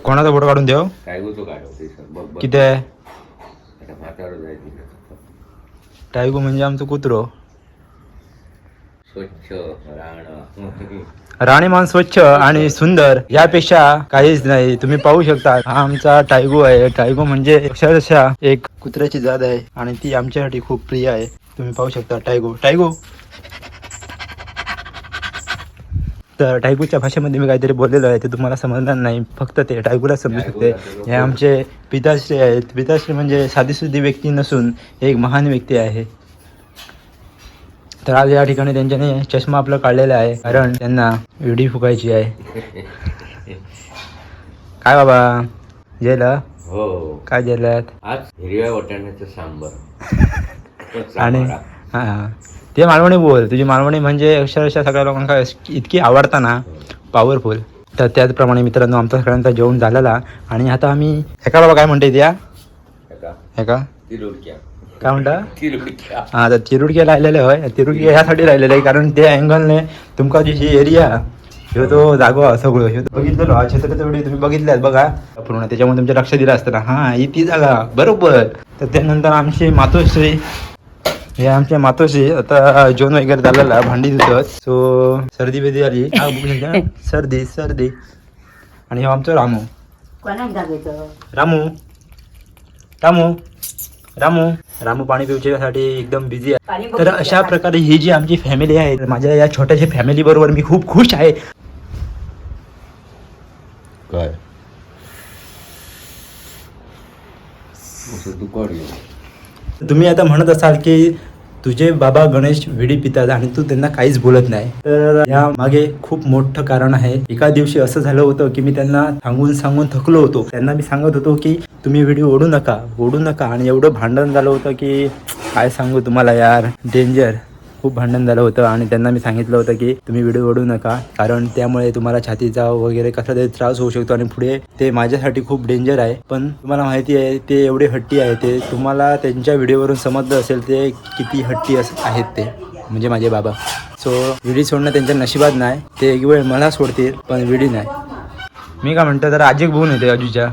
कोणाचा फोटो काढून देव? किती आहे? टायगो म्हणजे आमचं कुत्रो. स्वच्छ राणीमान स्वच्छ आणि सुंदर यापेक्षा काहीच नाही. तुम्ही पाहू शकता हा आमचा टायगो आहे. टायगो म्हणजे अक्षरशः एक कुत्र्याची जात आहे आणि ती आमच्यासाठी खूप प्रिय आहे. तुम्ही पाहू शकता टायगो. टायगो तर टायगोच्या भाषेमध्ये मी काहीतरी बोललेलो आहे ते तुम्हाला समजणार नाही, फक्त ते टायगोला समजू शकते. हे आमचे पिताश्री आहेत. पिताश्री म्हणजे साधीसुधी व्यक्ती नसून एक महान व्यक्ती आहे. तर आज या ठिकाणी त्यांच्याने चष्मा आपला काढलेला आहे कारण त्यांना विडी फुकायची आहे. काय बाबा जेला? हो. काय जेलात? आज हिरव्या वाटाण्याचं सांबर आणि हां ते मालवणी बोल. तुझी मालवणी म्हणजे अक्षरशः सगळ्या लोकांना इतकी आवडता ना, पॉवरफुल. तर त्याचप्रमाणे मित्रांनो आमचा सगळ्यांचा जेवण झालेला आणि आता आम्ही एका बाबा काय म्हणते त्या एका काय म्हणता हां तर तिरुडक्या राहिलेले होय. तिरुडक्या ह्यासाठी राहिलेलं आहे कारण त्या अँगलने तुमका जी एरिया ह्यो तो जागो सगळं ह्यो बघितलेलो हा छत्रपती व्हिडिओ तुम्ही बघितल्यात बघा पूर्ण, त्याच्यामुळे तुमच्या लक्ष दिलं असतं ना हां ही ती जागा बरोबर. तर त्यानंतर आमची मातोश्री हे आमच्या मातोश्री आता जेवण वगैरे झालेला भांडी धुतात. सो सर्दी बिर्दी आली सर्दी सर्दी. आणि हो आमचं रामू रामू रामू रामू रामू पाणी पिवच्यासाठी एकदम बिझी आहे. तर अशा प्रकारे ही जी आमची फॅमिली आहे, माझ्या या छोट्याशा फॅमिली बरोबर मी खूप खुश आहे. काय तुम्ही आता म्हणत असाल की तुझे बाबा गणेश विडी पितात आणि तू त्यांना काहीच बोलत नाही. तर या मागे खूप मोठं कारण आहे. एका दिवशी असं झालं होतं की मी त्यांना सांगून थकलो होतो. त्यांना मी सांगत होतो की तुम्ही व्हिडिओ ओढू नका आणि एवढं भांडण झालं होतं की काय सांगू तुम्हाला यार, डेंजर. खूप भांडण झालं होतं आणि त्यांना मी सांगितलं होतं की तुम्ही व्हिडिओ ओढू नका कारण त्यामुळे तुम्हाला छातीचा वगैरे कसा तरी त्रास होऊ शकतो आणि पुढे ते माझ्यासाठी खूप डेंजर आहे. पण तुम्हाला माहिती आहे ते एवढे हट्टी आहे. ते तुम्हाला त्यांच्या व्हिडिओवरून समजलं असेल ते किती हट्टी आहेत ते म्हणजे माझे बाबा. सो व्हिडिओ सोडणं त्यांच्या नशिबात नाही. ते एक वेळ मला सोडतील पण व्हिडिओ नाही. मी काय म्हणतो जरा आजी बघून येते आजूच्या.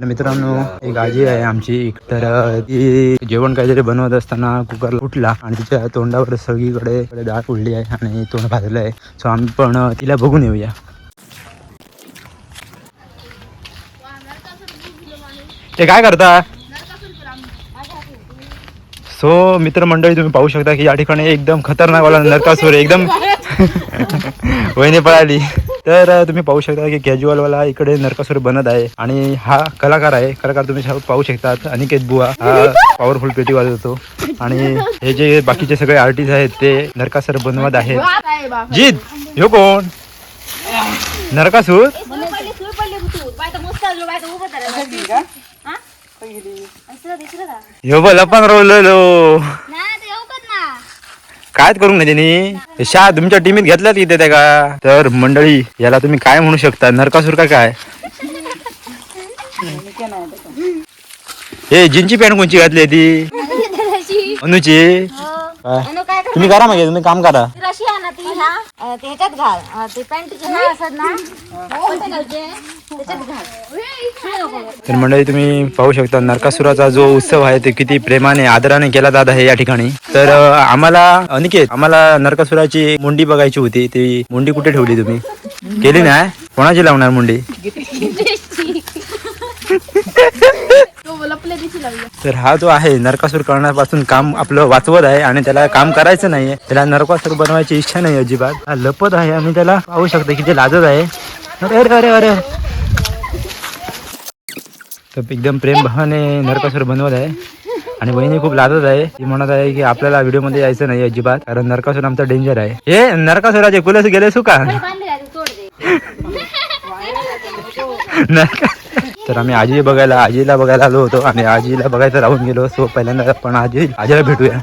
मित्रांनो एक आजी आहे आमची. तर ती जेवण काहीतरी बनवत असताना कुकरला उठला आणि तिच्या तोंडावर सगळीकडे डाळ उडली आहे आणि तोंड भाजलं आहे. सो आम्ही पण तिला बघून येऊया. ते काय करता? सो मित्रमंडळी तुम्ही पाहू शकता की या ठिकाणी एकदम खतरनाक वाला नरकासूर एकदम वहिनी पळाली. तर तुम्ही पाहू शकता की कॅज्युअलवाला इकडे नरकासूर बनत आहे आणि हा कलाकार तुम्ही पाहू शकतात. अनिकेत बुवा हा पॉवरफुल पेटी वाजवतो आणि हे जे बाकीचे सगळे आर्टिस्ट आहेत ते नरकासूर बनवत आहेत. जीत ह्यो कोण? नरकासूर ह्यो बोला पण रोवलेलो काय करून नाही त्यांनी शा तुमच्या टीमीत घेतल्यात इथे त्या का? तर मंडळी याला तुम्ही काय म्हणू शकता? नरकासूर का काय? हे जीनची पॅन्ट कोणची घातली ती? अनुची. तुम्ही करा मागे तुम्ही काम करा. तर मंडळी तुम्ही पाहू शकता नरकासुराचा जो उत्सव आहे ते किती प्रेमाने आदराने केला जात आहे या ठिकाणी. तर आम्हाला नरकासुराची मुंडी बघायची होती. ती मुंडी कुठे ठेवली तुम्ही? केली नाही? कोणाची लावणार मुंडी? तर हा जो आहे नरकासूर करण्यापासून काम आपलं वाचवत आहे आणि त्याला काम करायचं नाहीये. त्याला नरकासूर बनवायची इच्छा नाही अजिबात. हा लपत आहे आणि त्याला पाहू शकता की ते लाजत आहे. अरे तर एकदम प्रेम भावाने नरकासूर बनवत आहे आणि बहिणी खूप लाजत आहे. ती म्हणत आहे की आपल्याला व्हिडिओ मध्ये यायचं नाही अजिबात कारण नरकासूर आमचा डेंजर आहे. हे नरकासुराचे कुलस गेले सु का? तर आम्ही आजीला बघायला आलो होतो आणि आजीला बघायचं राहून गेलो. सो पहिल्यांदा आपण आजीला भेटूया.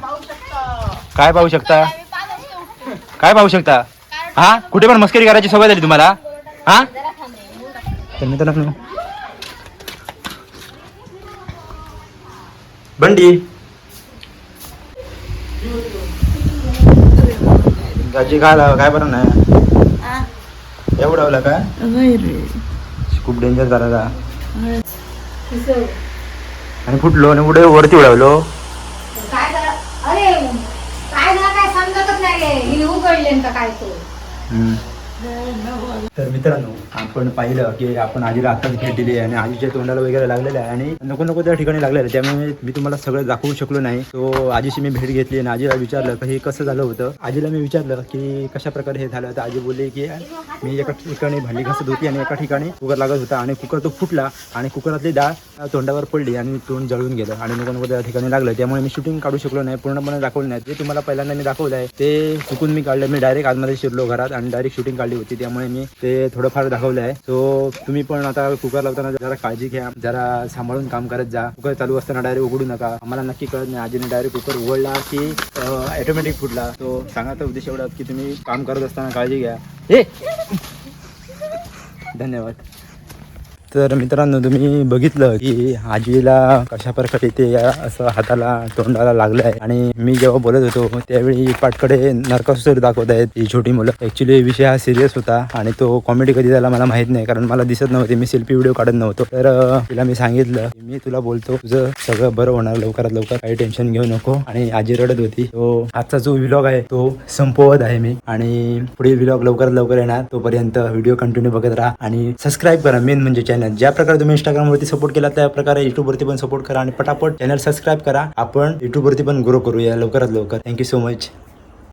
काय पाहू शकता? हा कुठे पण मस्करी करायची सवय झाली तुम्हाला? हा तर मित्रांनो बंडी आजी काय बरं नाही एवढं का? खूप डेंजर झाला किसं. आणि फुटलो आणि पुढे वरती उडवलो. काय झालं अरे काय झालं काय समजतच नाही हिने उघडले का काय तो. तर मित्रांनो आपण पाहिलं की आपण आजीला आत्ताच भेट दिली आहे आणि आजीच्या तोंडाला वगैरे लागलेलं आहे आणि नको नको त्या ठिकाणी लागलेलं आहे. त्यामुळे मी तुम्हाला सगळं दाखवू शकलो नाही. तो आजीशी मी भेट घेतली आणि आजीला विचारलं की हे कसं झालं होतं. आजीला मी विचारलं की कशा प्रकारे हे झालं. तर आजी बोलली की मी एका ठिकाणी भांडी घासत होती आणि एका ठिकाणी कुकर लागत होता आणि कुकर तो फुटला आणि कुकरातली डाळ तोंडावर पडली आणि तोंड जळून गेलं आणि नको नको त्या ठिकाणी लागलं. त्यामुळे मी शूटिंग काढू शकलो नाही, पूर्णपणे दाखवलं नाही. ते तुम्हाला पहिल्यांदा मी दाखवलं आहे ते चुकून मी काढलं. मी डायरेक्ट आतमध्ये शिरलो घरात आणि डायरेक्ट शूटिंग काढली होती. त्यामुळे मी ते थोडंफार दाखवलं आहे. सो तुम्ही पण आता कुकर लावताना जरा काळजी घ्या, जरा सांभाळून काम करत जा. कुकर चालू असताना डायरेक्ट उघडू नका. आम्हाला नक्की कळत नाही आजीने डायरेक्ट कुकर उघडला की ऑटोमॅटिक फुटला. तो सांगायचा उद्देश एवढा की तुम्ही काम करत असताना काळजी घ्या. हे धन्यवाद. तर मित्रांनो तुम्ही बघितलं की आजीला कशा प्रकारे ते असं हाताला तोंडाला लागलं आहे आणि मी जेव्हा बोलत होतो त्यावेळी पाठकडे नरकासुर दाखवत आहेत ही छोटी मुलं. ॲक्च्युली विषय हा सिरियस होता आणि तो कॉमेडी कधी झाला मला माहीत नाही, कारण मला दिसत नव्हते, मी सेल्फी व्हिडिओ काढत नव्हतो. तर तिला मी सांगितलं मी तुला बोलतो तुझं सगळं बरं होणार लवकरात लवकर, काही टेन्शन घेऊ नको. आणि आजी रडत होती. तो आजचा जो व्हिलॉग आहे तो संपवत आहे मी आणि पुढील व्हिलॉग लवकरात लवकर येणार. तोपर्यंत व्हिडिओ कंटिन्यू बघत राहा आणि सबस्क्राईब करा. मेन म्हणजे चॅनल ज्या प्रकारे तुम्ही इंस्टाग्रामवरती सपोर्ट केला त्या प्रकारे युट्यूबवरती पण सपोर्ट करा आणि पटापट चॅनल सबस्क्राईब करा. आपण युट्यूबवरती पण ग्रो करूया लवकरात लवकर. Thank you so much.